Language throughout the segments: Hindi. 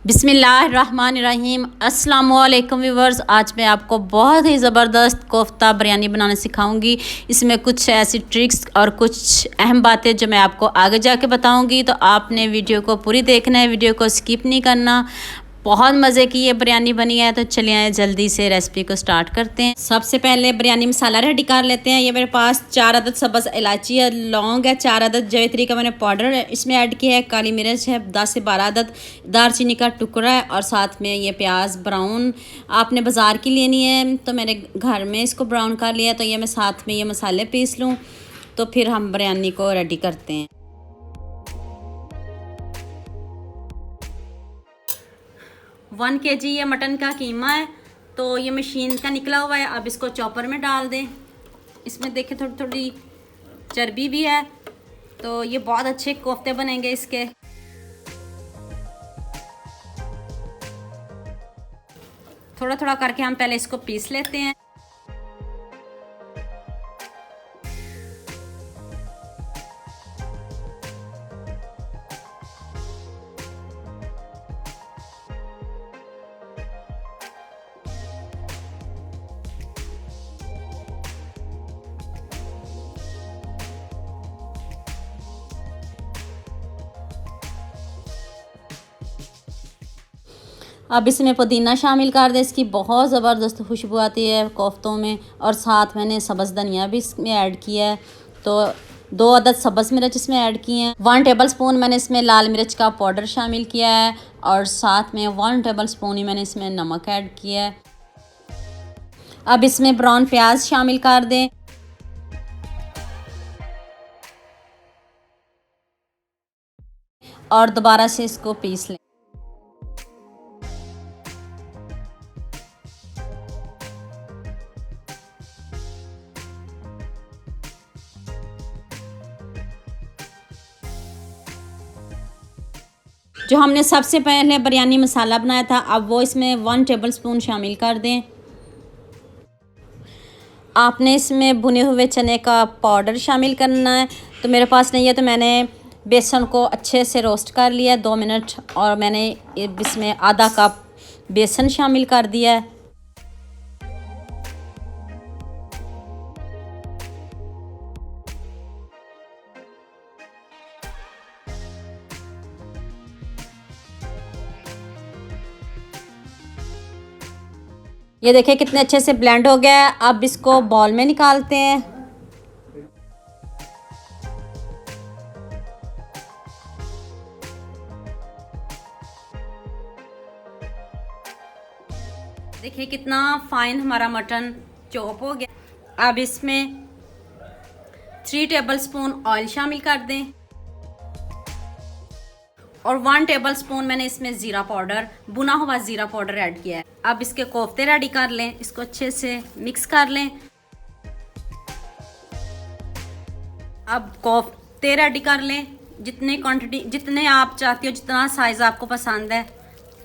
बिस्मिल्लाहिर्रहमानिर्रहीम अस्सलामुअलैकुम व्यूअर्स। आज मैं आपको बहुत ही ज़बरदस्त कोफ्ता बिरयानी बनाना सिखाऊंगी। इसमें कुछ ऐसी ट्रिक्स और कुछ अहम बातें जो मैं आपको आगे जाके बताऊंगी, तो आपने वीडियो को पूरी देखना है, वीडियो को स्किप नहीं करना। बहुत मज़े की ये बिरयानी बनी है, तो चलिए आए जल्दी से रेसिपी को स्टार्ट करते हैं। सबसे पहले बिरयानी मसाला रेडी कर लेते हैं। ये मेरे पास 4 अदद सब्ज़ इलायची है, लौंग है, 4 अदद जवित्री का मैंने पाउडर इसमें ऐड किया है, काली मिर्च है 10 से 12 अदद, दालचीनी का टुकड़ा है, और साथ में ये प्याज ब्राउन आपने बाज़ार की लेनी है, तो मैंने घर में इसको ब्राउन कर लिया। तो ये मैं साथ में ये मसाले पीस लूँ, तो फिर हम बिरयानी को रेडी करते हैं। 1 kg ये मटन का कीमा है, तो ये मशीन का निकला हुआ है। अब इसको चॉपर में डाल दें। इसमें देखें थोड़ी थोड़ी चर्बी भी है, तो ये बहुत अच्छे कोफ्ते बनेंगे इसके। थोड़ा थोड़ा करके हम पहले इसको पीस लेते हैं। अब इसमें पुदीना शामिल कर दें, इसकी बहुत ज़बरदस्त खुशबू आती है कोफ्तों में। और साथ मैंने सब्ज़ धनिया भी इसमें ऐड किया है, तो 2 अदद सब्ज़ मिर्च इसमें ऐड किए हैं। 1 टेबल स्पून मैंने इसमें लाल मिर्च का पाउडर शामिल किया है, और साथ में 1 टेबल स्पून ही मैंने इसमें नमक ऐड किया है। अब इसमें ब्राउन प्याज शामिल कर दें, और दोबारा से इसको पीस लें। जो हमने सबसे पहले बिरयानी मसाला बनाया था, अब वो इसमें 1 टेबल स्पून शामिल कर दें। आपने इसमें भुने हुए चने का पाउडर शामिल करना है, तो मेरे पास नहीं है, तो मैंने बेसन को अच्छे से रोस्ट कर लिया 2 मिनट, और मैंने इसमें आधा कप बेसन शामिल कर दिया है। ये देखिए कितने अच्छे से ब्लेंड हो गया है। अब इसको बॉल में निकालते हैं। देखिए कितना फाइन हमारा मटन चॉप हो गया। अब इसमें 3 टेबल स्पून ऑयल शामिल कर दें, और 1 टेबल स्पून मैंने इसमें ज़ीरा पाउडर, भुना हुआ ज़ीरा पाउडर ऐड किया है। अब इसके कोफ्ते रेडी कर लें, इसको अच्छे से मिक्स कर लें। अब कोफ्ते रेडी कर लें, जितने क्वांटिटी जितने आप चाहती हो, जितना साइज़ आपको पसंद है,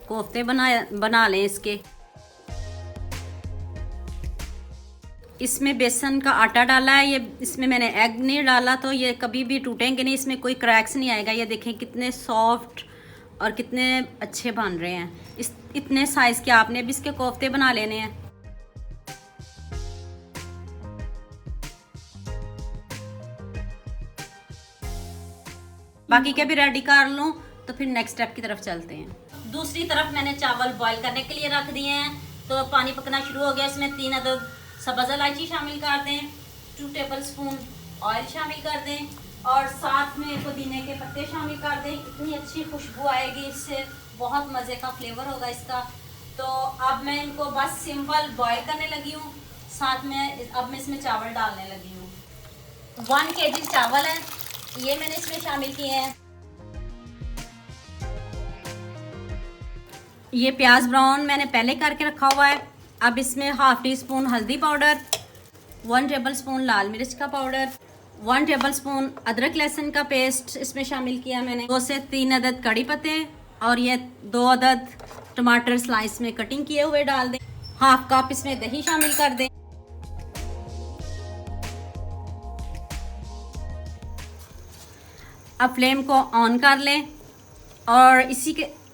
कोफ्ते बना लें इसके। इसमें बेसन का आटा डाला है, ये इसमें मैंने एग नहीं डाला, तो ये कभी भी टूटेंगे नहीं, इसमें कोई क्रैक्स नहीं आएगा। ये देखें कितने सॉफ्ट और कितने अच्छे बन रहे हैं। इतने साइज़ के आपने भी इसके कोफ्ते बना लेने हैं। बाकी के भी रेडी कर लूँ, तो फिर नेक्स्ट स्टेप की तरफ चलते हैं। दूसरी तरफ मैंने चावल बॉईल करने के लिए रख दिए हैं, तो पानी पकना शुरू हो गया। इसमें 3 अदद सब्ज़ इलायची शामिल कर दें, 2 टेबल स्पून ऑयल शामिल कर दें, और साथ में पुदीने के पत्ते शामिल कर दें। इतनी अच्छी खुशबू आएगी इससे, बहुत मज़े का फ्लेवर होगा इसका। तो अब मैं इनको बस सिंपल बॉईल करने लगी हूँ। साथ में अब मैं इसमें चावल डालने लगी हूँ। 1 kg चावल है, ये मैंने इसमें शामिल किए हैं। ये प्याज ब्राउन मैंने पहले करके रखा हुआ है। अब इसमें ½ टी स्पून हल्दी पाउडर, 1 टेबल स्पून लाल मिर्च का पाउडर, 1 टेबल स्पून अदरक लहसुन का पेस्ट इसमें शामिल किया मैंने। 2 से 3 अदद कड़ी पत्ते, और ये 2 अदद टमाटर स्लाइस में कटिंग किए हुए डाल दें। ½ कप इसमें दही शामिल कर दें। अब फ्लेम को ऑन कर लें, और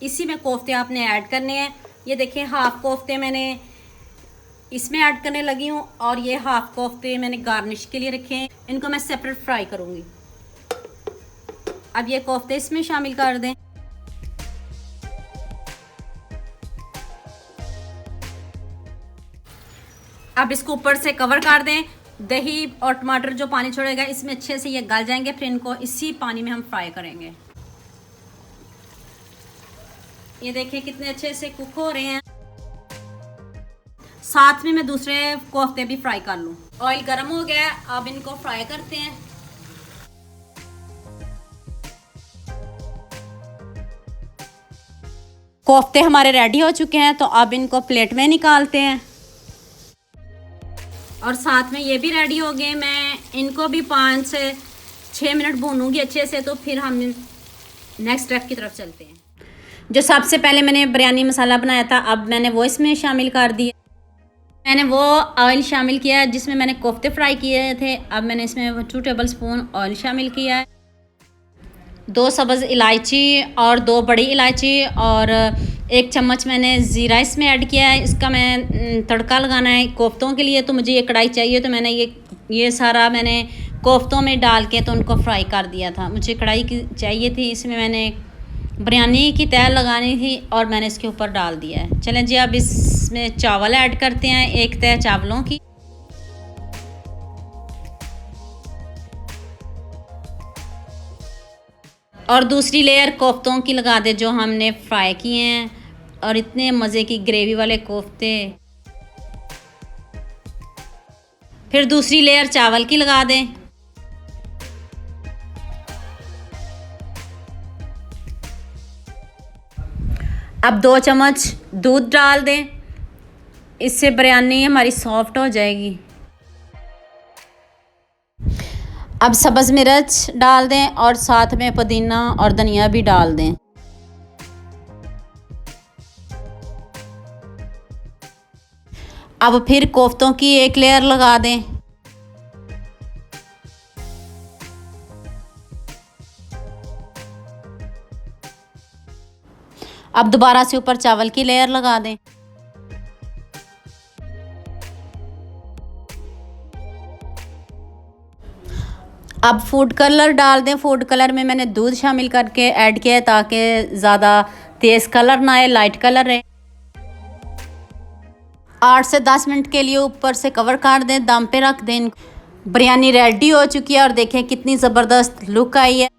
इसी में कोफ्ते आपने ऐड करने हैं। ये देखिए हाफ कोफ्ते मैंने इसमें ऐड करने लगी हूँ और ये हाफ कोफ्ते मैंने गार्निश के लिए रखे हैं। इनको मैं सेपरेट फ्राई करूँगी। अब ये कोफ्ते इसमें शामिल कर दें। अब इसको ऊपर से कवर कर दें। दही और टमाटर जो पानी छोड़ेगा इसमें अच्छे से ये गल जाएंगे, फिर इनको इसी पानी में हम फ्राई करेंगे। ये देखिए कितने अच्छे से कुक हो रहे हैं। साथ में मैं दूसरे कोफ्ते भी फ्राई कर लूँ। ऑयल गर्म हो गया है, अब इनको फ्राई करते हैं। कोफ्ते हमारे रेडी हो चुके हैं, तो अब इनको प्लेट में निकालते हैं। और साथ में ये भी रेडी हो गए। मैं इनको भी 5 से 6 मिनट भूनूंगी अच्छे से, तो फिर हम नेक्स्ट स्टेप की तरफ चलते हैं। जो सबसे पहले मैंने बिरयानी मसाला बनाया था, अब मैंने वो इसमें शामिल कर दिया। मैंने वो ऑयल शामिल किया है जिसमें मैंने कोफ्ते फ्राई किए थे। अब मैंने इसमें 2 टेबल स्पून ऑयल शामिल किया है। 2 सब्ज़ इलायची और 2 बड़ी इलायची और 1 चम्मच मैंने ज़ीरा इसमें ऐड किया है। इसका मैं तड़का लगाना है कोफ्तों के लिए, तो मुझे ये कढ़ाई चाहिए, तो मैंने ये सारा मैंने कोफ्तों में डाल के तो उनको फ्राई कर दिया था। मुझे कढ़ाई की चाहिए थी, इसमें मैंने बिरयानी की तय लगानी थी और मैंने इसके ऊपर डाल दिया है। चलें जी, अब इसमें चावल ऐड करते हैं, 1 तय चावलों की। और दूसरी लेयर कोफ्तों की लगा दे जो हमने फ्राई किए हैं। और इतने मज़े की ग्रेवी वाले कोफ्ते। फिर दूसरी लेयर चावल की लगा दें। अब 2 चम्मच दूध डाल दें, इससे बिरयानी हमारी सॉफ्ट हो जाएगी। अब सब्ज़ मिर्च डाल दें और साथ में पुदीना और धनिया भी डाल दें। अब फिर कोफ्तों की 1 लेयर लगा दें। अब दोबारा से ऊपर चावल की लेयर लगा दें। अब फूड कलर डाल दें। फूड कलर में मैंने दूध शामिल करके ऐड किया है ताकि ज़्यादा तेज़ कलर ना आए, लाइट कलर रहे। 8 से 10 मिनट के लिए ऊपर से कवर कर दें, दम पे रख दें। बिरयानी रेडी हो चुकी है और देखें कितनी ज़बरदस्त लुक आई है।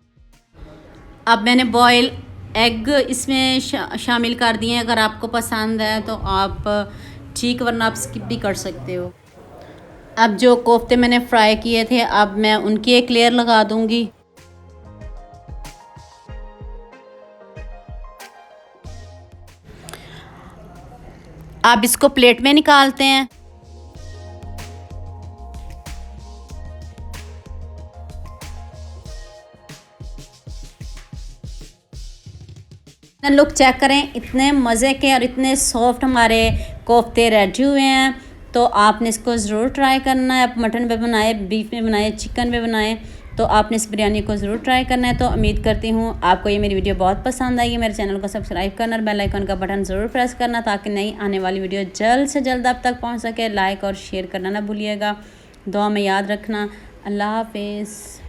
अब मैंने बॉयल एग इसमें शामिल कर दिए हैं। अगर आपको पसंद है तो आप ठीक, वरना आप स्किप भी कर सकते हो। अब जो कोफ्ते मैंने फ्राई किए थे, अब मैं उनकी 1 लेयर लगा दूंगी। अब इसको प्लेट में निकालते हैं। लुक चेक करें, इतने मज़े के और इतने सॉफ्ट हमारे कोफ्ते रेडी हुए हैं। तो आपने इसको ज़रूर ट्राई करना है। आप मटन पे बनाए, बीफ में बनाए, चिकन पे बनाए, तो आपने इस बिरयानी को ज़रूर ट्राई करना है। तो उम्मीद करती हूँ आपको ये मेरी वीडियो बहुत पसंद आएगी। मेरे चैनल को सब्सक्राइब करना और बेल आइकन का बटन ज़रूर प्रेस करना ताकि नई आने वाली वीडियो जल्द से जल्द आप तक पहुँच सके। लाइक और शेयर करना ना भूलिएगा। दुआ में याद रखना। अल्लाह हाफिज़।